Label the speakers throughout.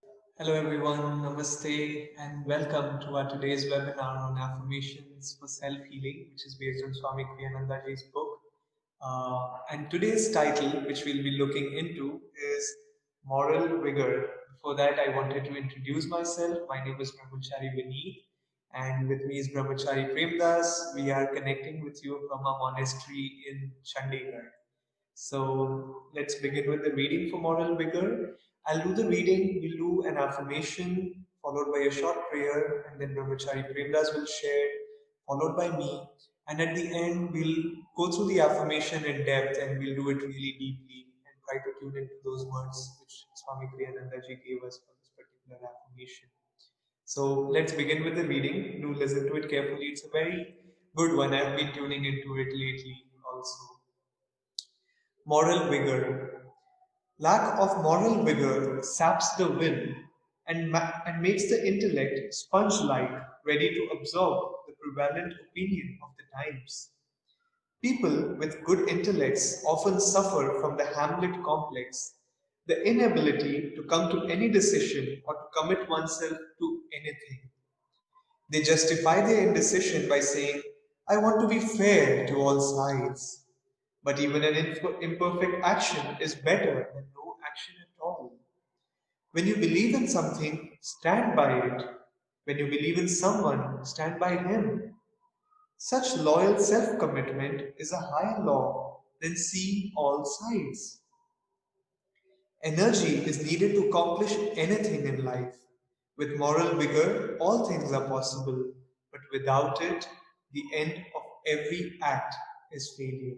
Speaker 1: Hello everyone, Namaste and welcome to our today's webinar on Affirmations for Self-Healing, which is based on Swami Kriyananda's book. And today's title, which we'll be looking into, is Moral Vigor. Before that, I wanted to introduce myself. My name is Brahmachari Vineet, and with me is Brahmachari Premdas. We are connecting with you from a monastery in Chandigarh. So let's begin with the reading for moral vigor. I'll do the reading, we'll do an affirmation, followed by a short prayer, and then Brahmachari Premdas will share, followed by me. And at the end, we'll go through the affirmation in depth and we'll do it really deeply and try to tune into those words which Swami Kriyananda ji gave us for this particular affirmation. So let's begin with the reading. Do listen to it carefully. It's a very good one. I've been tuning into it lately also. Moral vigor. Lack of moral vigor saps the will and makes the intellect sponge like, ready to absorb the prevalent opinion of the times. People with good intellects often suffer from the Hamlet complex, the inability to come to any decision or to commit oneself to anything. They justify their indecision by saying, I want to be fair to all sides. But even an imperfect action is better than no action at all. When you believe in something, stand by it. When you believe in someone, stand by him. Such loyal self commitment is a higher law than seeing all sides. Energy is needed to accomplish anything in life. With moral vigor, all things are possible, but without it, the end of every act is failure.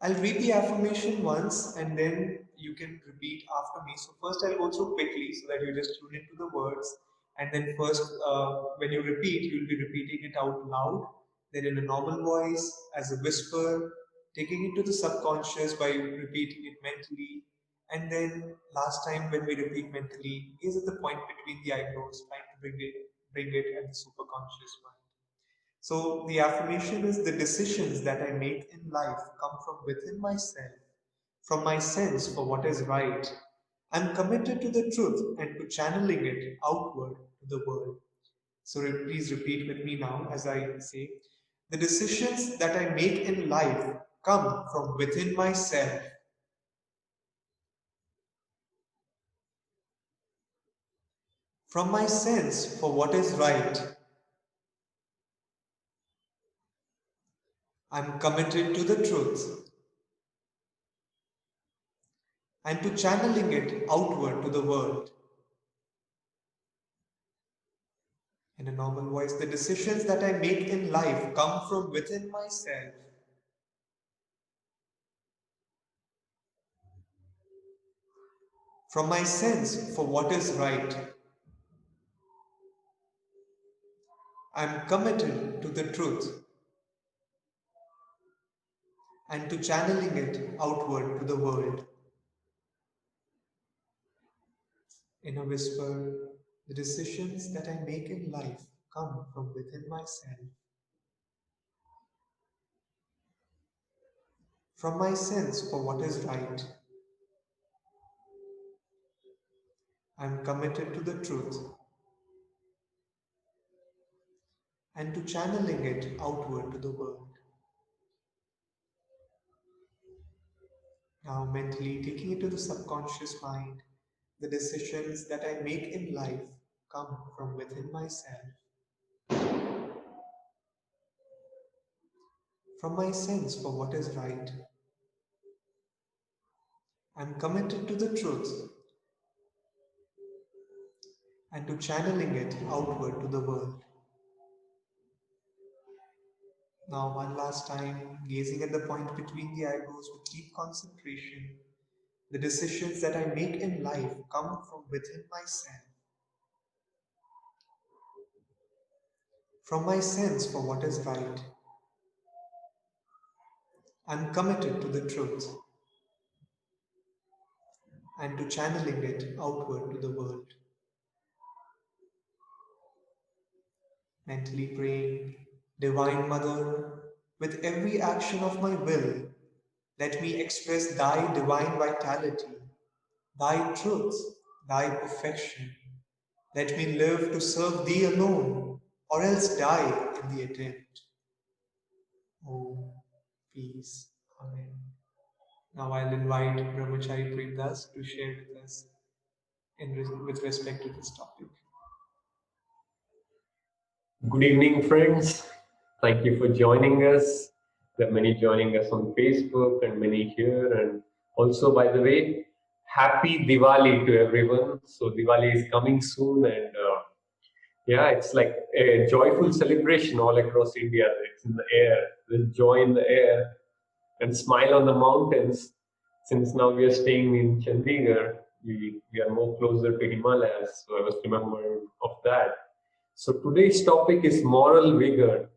Speaker 1: I'll read the affirmation once and then you can repeat after me. So, first, I'll go through quickly so that you just tune into the words. And then, first, when you repeat, you'll be repeating it out loud, then in a normal voice, as a whisper, taking it to the subconscious by repeating it mentally. And then, last time, when we repeat mentally, is at the point between the eyebrows, trying to bring it at the superconscious mind. So the affirmation is the decisions that I make in life come from within myself, from my sense for what is right. I'm committed to the truth and to channeling it outward to the world. So please repeat with me now as I say, the decisions that I make in life come from within myself, from my sense for what is right. I'm committed to the truth and to channeling it outward to the world. In a normal voice, the decisions that I make in life come from within myself, from my sense for what is right. I am committed to the truth and to channeling it outward to the world. In a whisper, the decisions that I make in life come from within myself, from my sense for what is right. I am committed to the truth and to channeling it outward to the world. Now, mentally taking it to the subconscious mind, the decisions that I make in life come from within myself, from my sense for what is right. I'm committed to the truth and to channeling it outward to the world. Now, one last time, gazing at the point between the eyebrows with deep concentration, the decisions that I make in life come from within myself, from my sense for what is right. I'm committed to the truth and to channeling it outward to the world. Mentally praying, Divine Mother, with every action of my will, let me express Thy divine vitality, Thy truth, thy perfection. Let me live to serve thee alone, or else die in the attempt. Om, peace, Amen. Now I'll invite Brahmachari Premdas to share with us with respect to this topic.
Speaker 2: Good evening, friends. Thank you for joining us. There are many joining us on Facebook and many here. And also, by the way, happy Diwali to everyone. So, Diwali is coming soon, and yeah, it's like a joyful celebration all across India. It's in the air, there's joy in the air, and smile on the mountains. Since now we are staying in Chandigarh, we are more closer to Himalayas. So, I was remembering of that. So today's topic is moral vigor.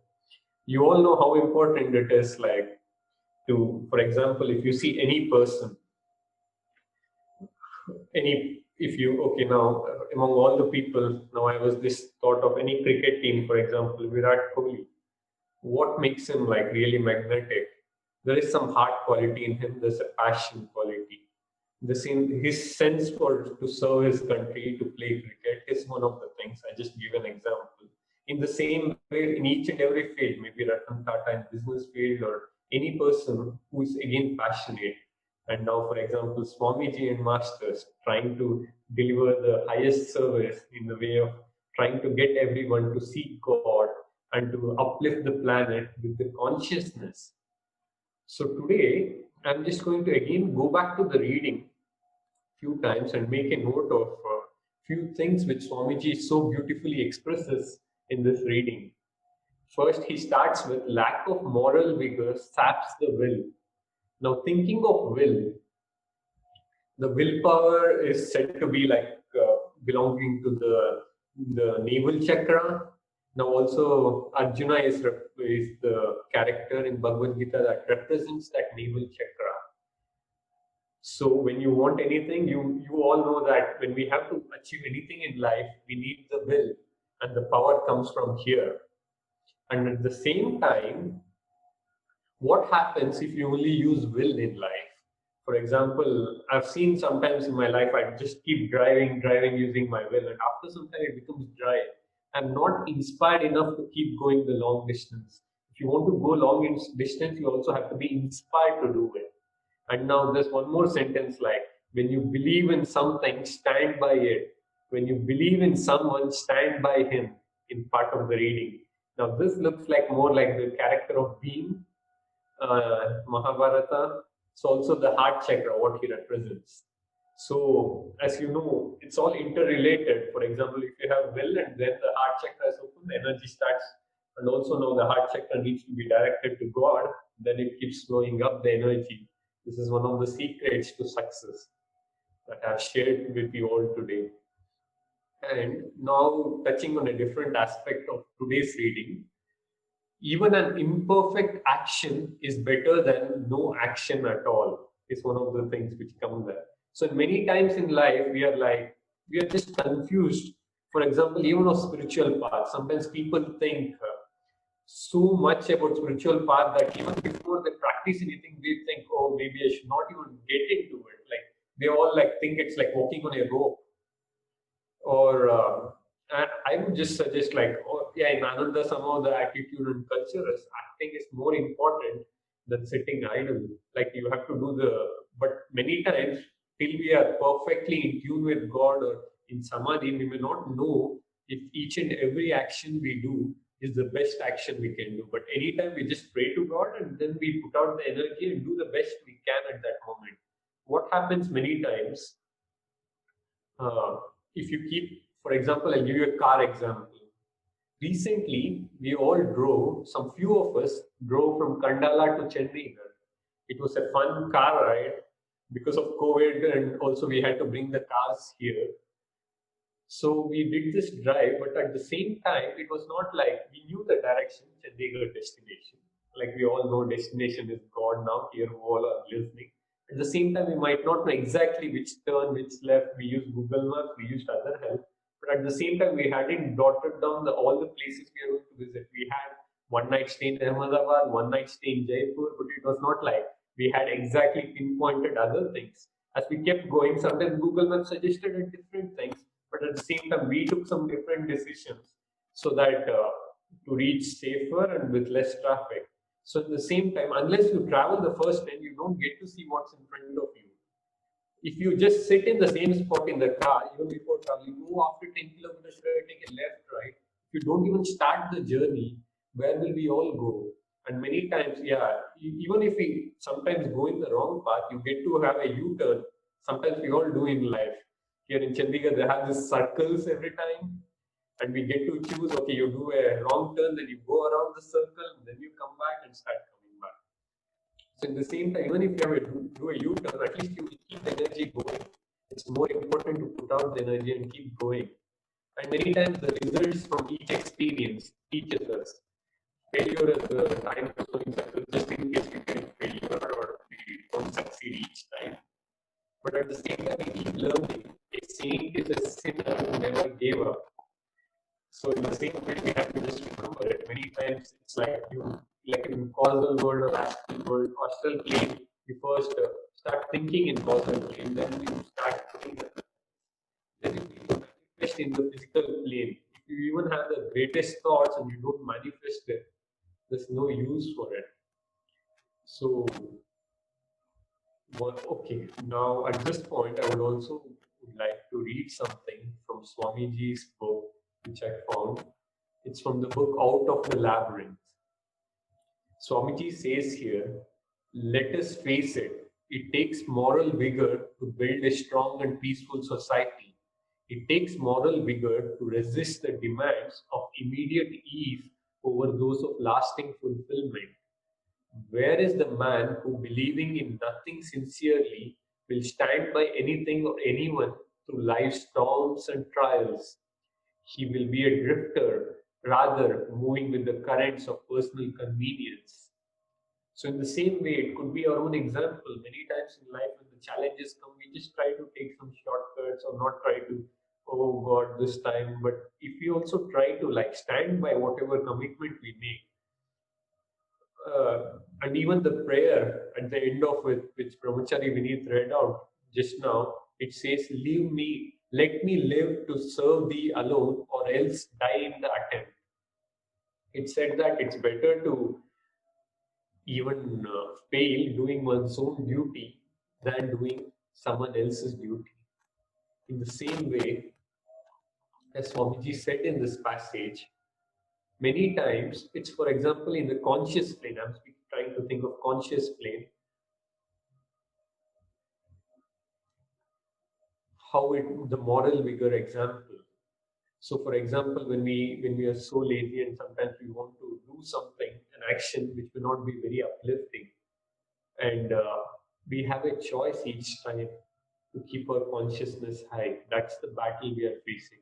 Speaker 2: You all know how important it is, like to, for example, if you see any person, if you, okay, now among all the people, now I was this thought of any cricket team, for example, Virat Kohli. What makes him like really magnetic? There is some heart quality in him. There's a passion quality. His sense for to serve his country, to play cricket is one of the things. I just give an example. In the same way, in each and every field, maybe Ratan Tata in business field or any person who is again passionate. And now, for example, Swamiji and Masters trying to deliver the highest service in the way of trying to get everyone to seek God and to uplift the planet with the consciousness. So today, I'm just going to again go back to the reading few times and make a note of few things which Swamiji so beautifully expresses in this reading. First, he starts with lack of moral vigor saps the will. Now, thinking of will, the willpower is said to be like belonging to the navel chakra. Now, also Arjuna is the character in Bhagavad Gita that represents that navel chakra. So when you want anything, you all know that when we have to achieve anything in life, we need the will, and the power comes from here. And at the same time, what happens if you only use will in life? For example, I've seen sometimes in my life I just keep driving using my will, and after some time it becomes dry. I'm not inspired enough to keep going the long distance. If you want to go long distance, you also have to be inspired to do it. And now there's one more sentence like, when you believe in something, stand by it. When you believe in someone, stand by him, in part of the reading. Now this looks like more like the character of Bhim, Mahabharata. It's also the heart chakra, what he represents. So as you know, it's all interrelated. For example, if you have will and then the heart chakra is open, the energy starts. And also now the heart chakra needs to be directed to God, then it keeps flowing up the energy. This is one of the secrets to success that I've shared with you all today. And now, touching on a different aspect of today's reading, even an imperfect action is better than no action at all, is one of the things which come there. So, many times in life, we are just confused. For example, even of spiritual path, sometimes people think so much about spiritual path that even before they practice anything, they think, oh, maybe I should not even get into it. Like they all like think it's like walking on a rope. Or and I would just suggest like, oh yeah, in Ananda somehow the attitude and culture is acting is more important than sitting idle. Like you have to do but many times till we are perfectly in tune with God or in samadhi, we may not know if each and every action we do is the best action we can do. But anytime we just pray to God and then we put out the energy and do the best we can at that moment. What happens many times, uh, if you keep, for example, I'll give you a car example. Recently, we all drove, some few of us drove from Kandala to Chandigarh. It was a fun car ride because of COVID, and also we had to bring the cars here. So we did this drive, but at the same time, it was not like we knew the direction, Chandigarh destination. Like we all know, destination is God now, here who all are listening. At the same time, we might not know exactly which turn, which left. We used Google Maps, we used other help. But at the same time, we hadn't dotted down all the places we are going to visit. We had one night stay in Ahmedabad, one night stay in Jaipur, but it was not like we had exactly pinpointed other things. As we kept going, sometimes Google Maps suggested different things, but at the same time, we took some different decisions so that to reach safer and with less traffic. So at the same time, unless you travel the first time, you don't get to see what's in front of you. If you just sit in the same spot in the car, even before traveling, move after 10 kilometers, should I take a left, right? If you don't even start the journey, where will we all go? And many times, yeah, even if we sometimes go in the wrong path, you get to have a U-turn. Sometimes we all do in life. Here in Chandigarh, they have these circles every time, and we get to choose, okay, you do a wrong turn, then you go around the circle, and then you come back and start coming back. So in the same time, even if you have to do a U-turn, at least you will keep the energy going. It's more important to put out the energy and keep going. And many times the results from each experience teaches us. Failure is the time for showing success, just in case we get failure or we don't succeed each time. But at the same time, we keep learning. A saint is a sinner who never gave up. So in the same way, we have to just remember it. Many times it's like you, like in causal world or astral world, astral plane, you first start thinking in causal plane, then you start putting the, then you manifest in the physical plane. If you even have the greatest thoughts and you don't manifest it, there's no use for it. So, okay, now at this point, I would also would like to read something from Swamiji's book, which I found. It's from the book Out of the Labyrinth. Swamiji says here, let us face it, it takes moral vigor to build a strong and peaceful society. It takes moral vigor to resist the demands of immediate ease over those of lasting fulfillment. Where is the man who, believing in nothing sincerely, will stand by anything or anyone through life's storms and trials? He will be a drifter, rather moving with the currents of personal convenience. So, in the same way, it could be our own example. Many times in life, when the challenges come, we just try to take some shortcuts or not try to, oh God, this time. But if we also try to like stand by whatever commitment we make, and even the prayer at the end of it, which Brahmachari Vineet read out just now, it says, leave me, let me live to serve thee alone, or else die in the attempt. It said that it's better to even fail doing one's own duty than doing someone else's duty. In the same way, as Swamiji said in this passage, many times it's, for example, in the conscious plane, I'm trying to think of conscious plane, how it, the moral vigor example. So for example, when we are so lazy and sometimes we want to do something, an action which will not be very uplifting, and we have a choice each time to keep our consciousness high. That's the battle we are facing.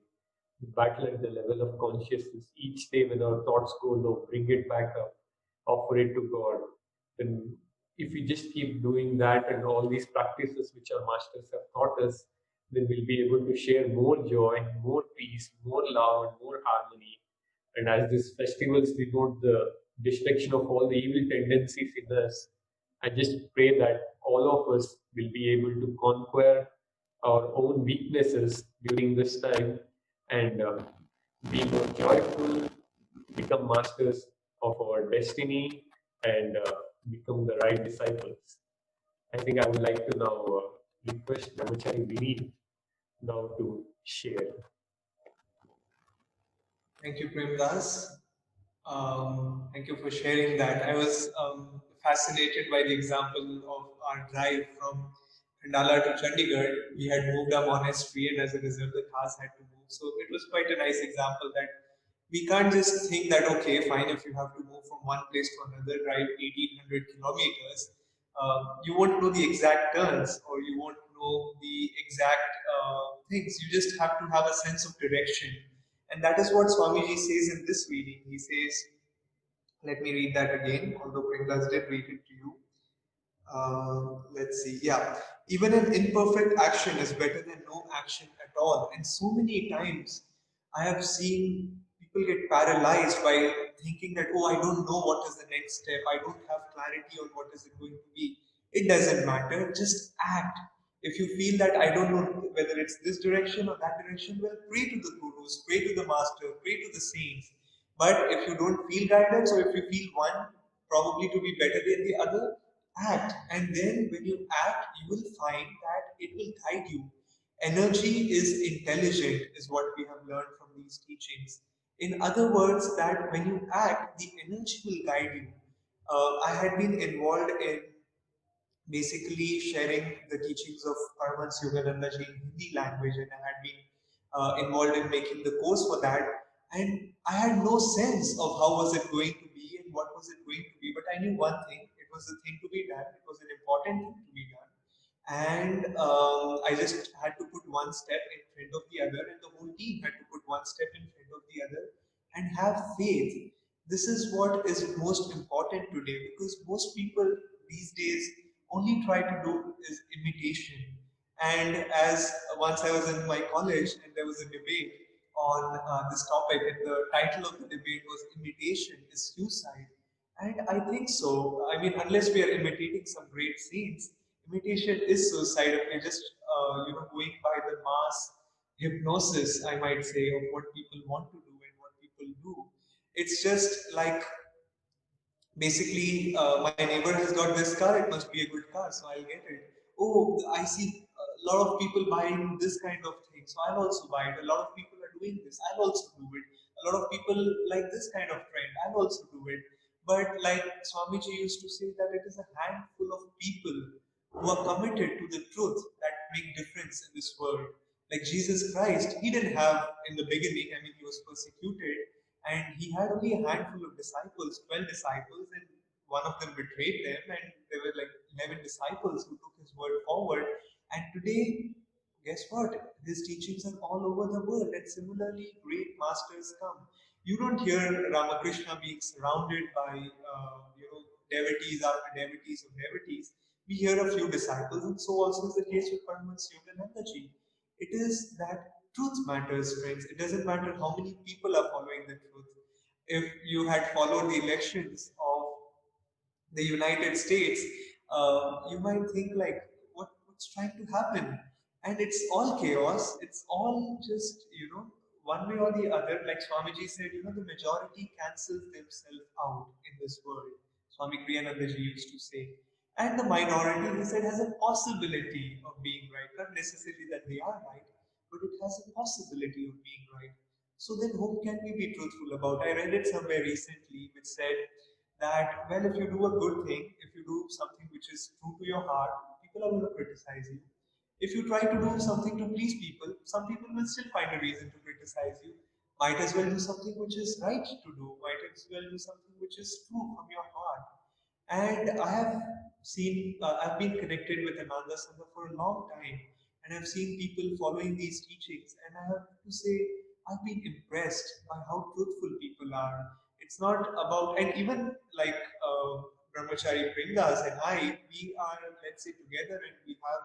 Speaker 2: The battle at the level of consciousness. Each day when our thoughts go low, bring it back up, offer it to God. Then if we just keep doing that and all these practices which our masters have taught us, then we'll be able to share more joy, more peace, more love, and more harmony. And as these festivals denote the destruction of all the evil tendencies in us, I just pray that all of us will be able to conquer our own weaknesses during this time and be more joyful, become masters of our destiny, and become the right disciples. I think I would like to now request Brahmachari Vineet now to share.
Speaker 1: Thank you, Premdas. Thank you for sharing that. I was fascinated by the example of our drive from Khandala to Chandigarh. We had moved our monastery, and as a result, the cars had to move. So it was quite a nice example that we can't just think that, okay, fine, if you have to move from one place to another, drive 1800 kilometers, you won't know the exact turns or you won't know the exact things. You just have to have a sense of direction. And that is what Swamiji says in this reading. He says, let me read that again, although Premdas did read it to you. Let's see. Yeah. Even an imperfect action is better than no action at all. And so many times I have seen people get paralyzed by thinking that, oh, I don't know what is the next step. I don't have clarity on what is it going to be. It doesn't matter. Just act. If you feel that I don't know whether it's this direction or that direction, well, pray to the gurus, pray to the master, pray to the saints. But if you don't feel guidance, or if you feel one probably to be better than the other, act. And then when you act, you will find that it will guide you. Energy is intelligent, is what we have learned from these teachings. In other words, that when you act, the energy will guide you. I had been involved in basically sharing the teachings of Paramahansa Yogananda ji in Hindi language, and I had been involved in making the course for that. And I had no sense of how was it going to be and what was it going to be, but I knew one thing: it was the thing to be done. It was an important thing to be done, and I just had to put one step in front of the other, and the whole team had to put one step in front of the other and have faith. This is what is most important today, because most people these days only try to do is imitation. And as once I was in my college and there was a debate on this topic, and the title of the debate was "Imitation is Suicide." And I think so. I mean, unless we are imitating some great saints, imitation is suicide. If we're just going by the mass hypnosis, I might say, of what people want to do and what people do. It's just like basically my neighbor has got this car, it must be a good car, so I'll get it. Oh, I see a lot of people buying this kind of thing, so I'll also buy it. A lot of people are doing this, I'll also do it. A lot of people like this kind of trend, I'll also do it. But like Swamiji used to say, that it is a handful of people who are committed to the truth that make difference in this world. Like Jesus Christ, he didn't have in the beginning, I mean, he was persecuted, and he had only a handful of disciples, 12 disciples, and one of them betrayed them, and there were like 11 disciples who took his word forward. And today, guess what? His teachings are all over the world, and similarly, great masters come. You don't hear Ramakrishna being surrounded by, devotees after devotees of devotees. We hear a few disciples, and so also is the case with Paramahansa Yogananda ji. It is that truth matters, friends. It doesn't matter how many people are following the truth. If you had followed the elections of the United States, you might think like, what's trying to happen? And it's all chaos. It's all just, one way or the other. Like Swamiji said, the majority cancels themselves out in this world. Swami Kriyananda ji used to say. And the minority, he said, has a possibility of being right. Not necessarily that they are right, but it has a possibility of being right. So then whom can we be truthful about? I read it somewhere recently which said that, well, if you do a good thing, if you do something which is true to your heart, people are going to criticize you. If you try to do something to please people, some people will still find a reason to criticize you. Might as well do something which is right to do, might as well do something which is true from your heart. And I have seen, I've been connected with Ananda Sangha for a long time, and I've seen people following these teachings, and I have to say, I've been impressed by how truthful people are. It's not about, and even like Brahmachari Premdas and I, we are, let's say, together, and we have,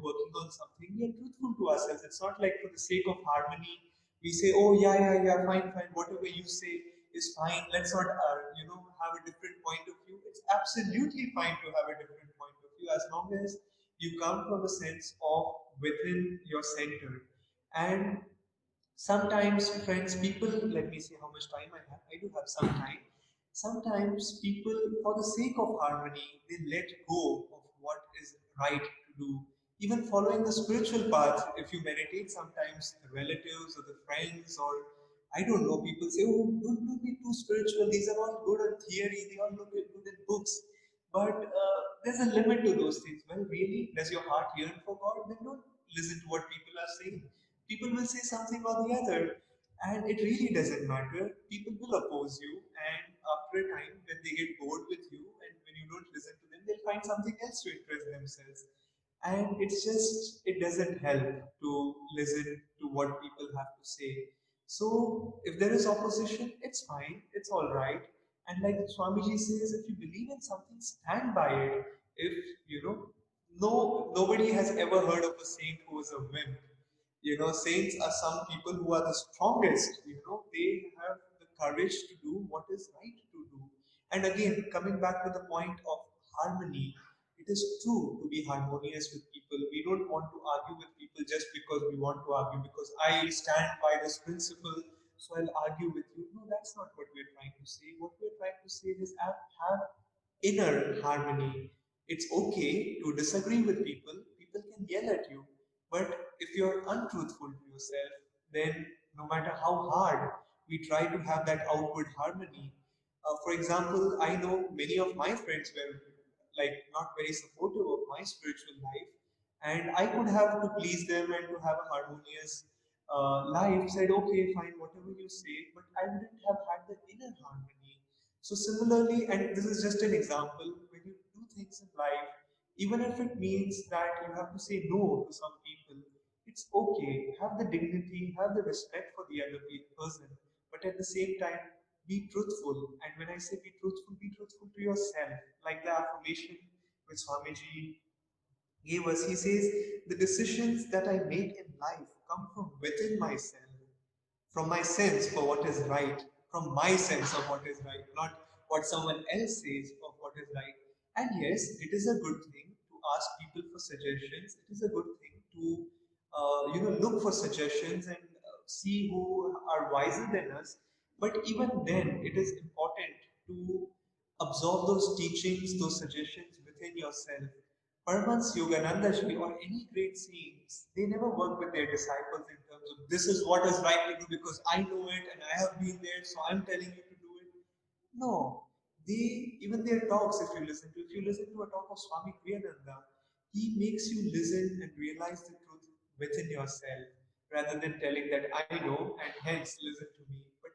Speaker 1: working on something. We are truthful to ourselves. It's not like for the sake of harmony, we say, oh, yeah, yeah, yeah, fine, fine, whatever you say is fine. Let's not, have a different point of view. It's absolutely fine to have a different point of view as long as you come from a sense of within your center. And sometimes, friends, people, let me see how much time I have. I do have some time. Sometimes people, for the sake of harmony, they let go of what is right to do. Even following the spiritual path, if you meditate, sometimes the relatives or the friends, or I don't know, people say, oh, don't be too spiritual. These are all good in theory, they all look good in books. But there's a limit to those things. Well, really, does your heart yearn for God? Then don't listen to what people are saying. People will say something or the other, and it really doesn't matter. People will oppose you, and after a time, when they get bored with you and when you don't listen to them, they'll find something else to interest themselves. And it's just, it doesn't help to listen to what people have to say. So if there is opposition, it's fine, it's all right. And like Swamiji says, if you believe in something, stand by it. If you know, no, nobody has ever heard of a saint who was a wimp. Saints are some people who are the strongest. They have the courage to do what is right to do. And again, coming back to the point of harmony, it is true to be harmonious with people. We don't want to argue with people just because we want to argue, because I stand by this principle, so I'll argue with you. No, that's not what we're trying to say. What we're trying to say is have inner harmony. It's okay to disagree with people. People can yell at you. But if you're untruthful to yourself, then no matter how hard we try to have that outward harmony, for example, I know many of my friends were like not very supportive of my spiritual life, and I could have to please them and to have a harmonious life. Said, okay, fine, whatever you say, but I wouldn't have had the inner harmony. So similarly, and this is just an example, when you do things in life, even if it means that you have to say no to some people, it's okay. Have the dignity, have the respect for the other person, but at the same time, be truthful. And when I say be truthful to yourself. Like the affirmation which Swamiji gave us, he says, the decisions that I make in life come from within myself, from my sense for what is right, from my sense of what is right, not what someone else says of what is right. And yes, it is a good thing to ask people for suggestions. It is a good thing to look for suggestions and see who are wiser than us. But even then, it is important to absorb those teachings, those suggestions within yourself. Paramahansa Yogananda Ji or any great saints, they never work with their disciples in terms of this is what is right to do because I know it and I have been there, so I'm telling you to do it. No, they even their talks, if you listen to a talk of Swami Kriyananda, he makes you listen and realize the truth within yourself rather than telling that I know and hence listen to me. But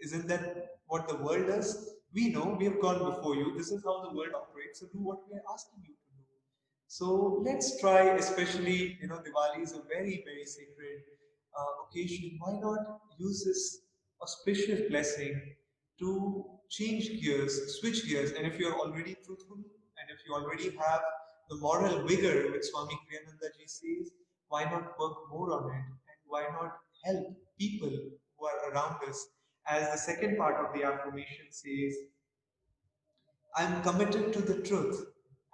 Speaker 1: isn't that what the world does? We know, we have gone before you. This is how the world operates. So do what we are asking you to do. So let's try, especially, Diwali is a very, very sacred occasion. Why not use this auspicious blessing to change gears, switch gears? And if you're already truthful and if you already have the moral vigor, which Swami Kriyananda ji says, why not work more on it? And why not help people who are around us? As the second part of the affirmation says, I am committed to the truth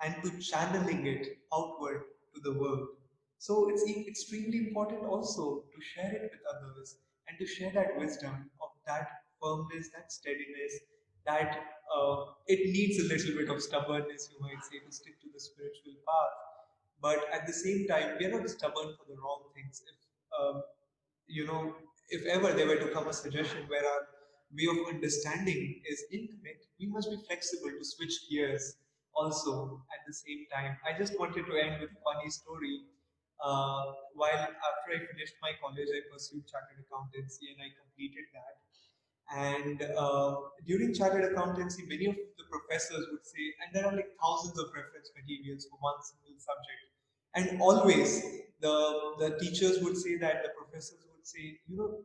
Speaker 1: and to channeling it outward to the world. So it's extremely important also to share it with others and to share that wisdom of that firmness, that steadiness, that it needs a little bit of stubbornness, you might say, to stick to the spiritual path. But at the same time, we are not stubborn for the wrong things. You know, if ever there were to come a suggestion where our way of understanding is incorrect, we must be flexible to switch gears also at the same time. I just wanted to end with a funny story. While after I finished my college, I pursued chartered accountancy and I completed that. And during chartered accountancy, many of the professors would say, and there are like thousands of reference materials for one single subject. And always the teachers would say that, the professors would say,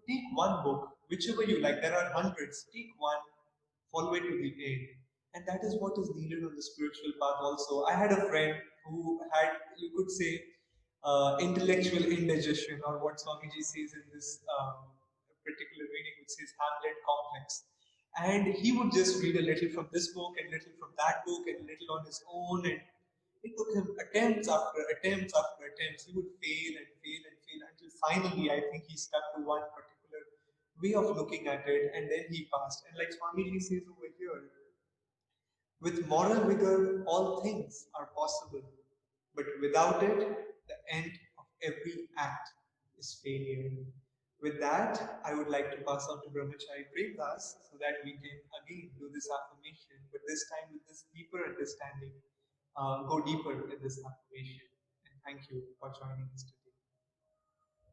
Speaker 1: take one book, whichever you like. There are hundreds. Take one, follow it to the end. And that is what is needed on the spiritual path also. I had a friend who had, you could say, intellectual indigestion, or what Swamiji says in this particular reading, which says Hamlet complex. And he would just read a little from this book and little from that book and little on his own. And it took him attempts after attempts after attempts. He would fail and fail and fail until finally, I think he stuck to one particular way of looking at it, and then he passed. And like Swamiji says over here, with moral vigor, all things are possible, but without it, the end of every act is failure. With that, I would like to pass on to Brahmachari Premdas so that we can again do this affirmation, but this time with this deeper understanding, go deeper in this affirmation. And thank you for joining us today.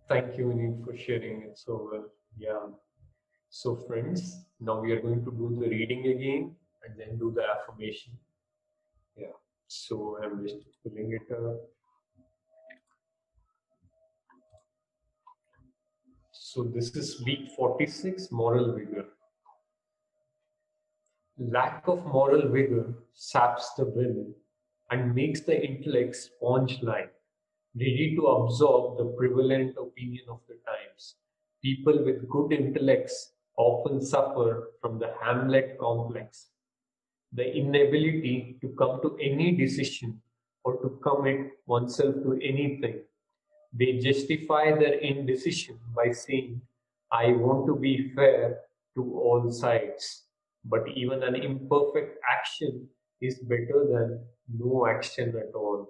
Speaker 2: Thank you, Vineet, for sharing it so well. Yeah. So, friends, now we are going to do the reading again and then do the affirmation. Yeah. So, I'm just pulling it up. So, this is week 46, moral vigor. Lack of moral vigor saps the will and makes the intellect sponge-like, ready to absorb the prevalent opinion of the times. People with good intellects often suffer from the Hamlet complex, the inability to come to any decision or to commit oneself to anything. They justify their indecision by saying, I want to be fair to all sides. But even an imperfect action is better than no action at all.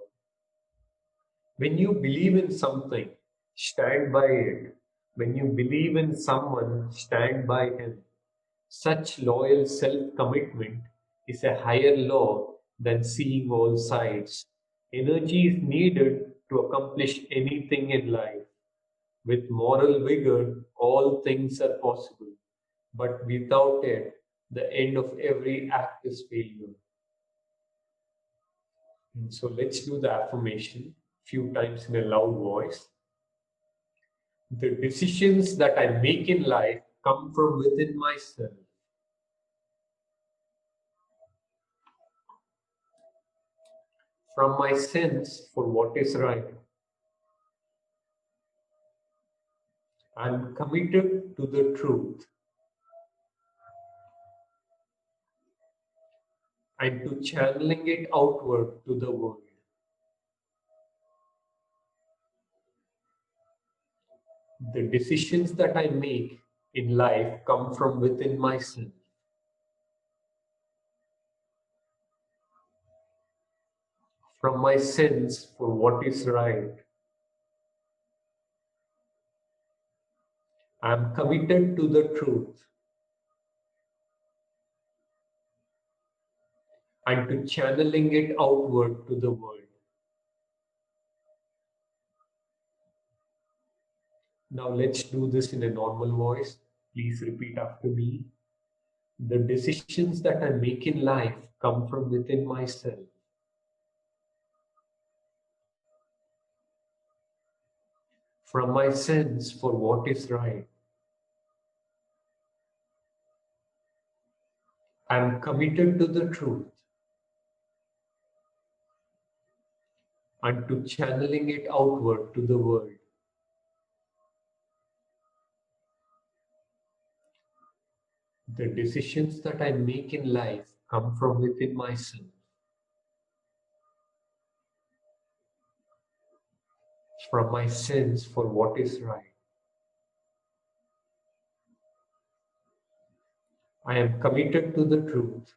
Speaker 2: When you believe in something, stand by it. When you believe in someone, stand by him. Such loyal self commitment is a higher law than seeing all sides. Energy is needed to accomplish anything in life. With moral vigor, all things are possible. But without it, the end of every act is failure. And so let's do the affirmation few times in a loud voice. The decisions that I make in life come from within myself. From my sense for what is right. I am committed to the truth and to channeling it outward to the world. The decisions that I make in life come from within myself. From my sense for what is right. I am committed to the truth and to channeling it outward to the world. Now let's do this in a normal voice. Please repeat after me. The decisions that I make in life come from within myself. From my sense for what is right. I am committed to the truth and to channeling it outward to the world. The decisions that I make in life come from within myself. From my sense for what is right. I am committed to the truth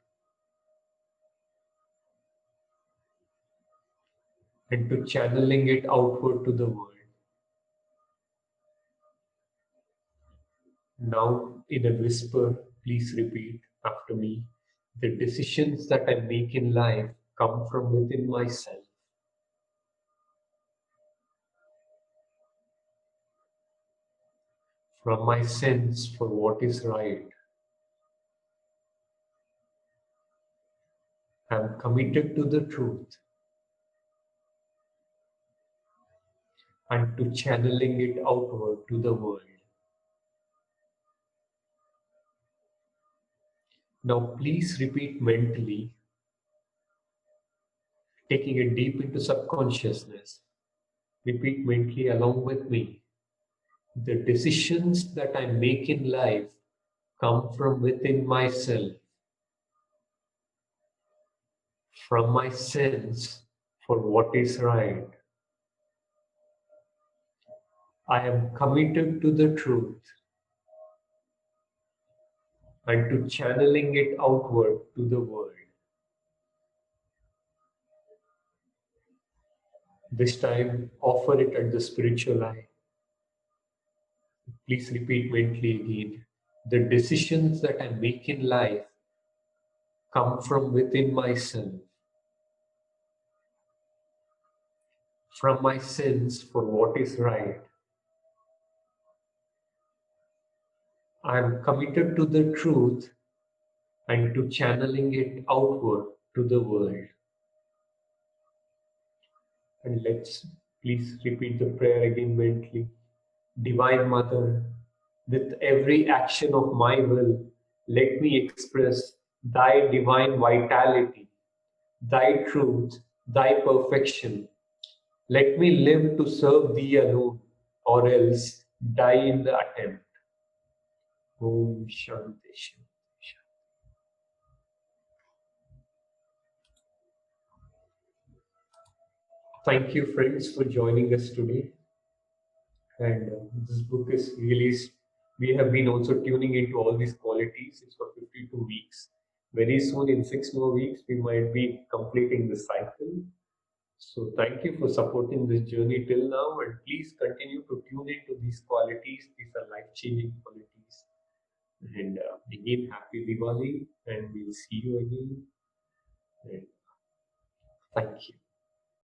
Speaker 2: and to channeling it outward to the world. Now, in a whisper, please repeat after me. The decisions that I make in life come from within myself. From my sense for what is right. I am committed to the truth and to channeling it outward to the world. Now, please repeat mentally, taking it deep into subconsciousness. Repeat mentally along with me. The decisions that I make in life come from within myself, from my sense for what is right. I am committed to the truth and to channeling it outward to the world. This time, offer it at the spiritual eye. Please repeat mentally again. The decisions that I make in life come from within myself, from my sense for what is right. I am committed to the truth and to channeling it outward to the world. And let's please repeat the prayer again mentally. Divine Mother, with every action of my will, let me express Thy divine vitality, Thy truth, Thy perfection. Let me live to serve Thee alone, or else die in the attempt. Om Shanti Shanti. Thank you, friends, for joining us today. And this book is really, we have been also tuning into all these qualities. It's for 52 weeks. Very soon, in 6 more weeks, we might be completing the cycle. So, thank you for supporting this journey till now. And please continue to tune into these qualities. These are life changing qualities. And again, happy Diwali. And we'll see you again. And thank you.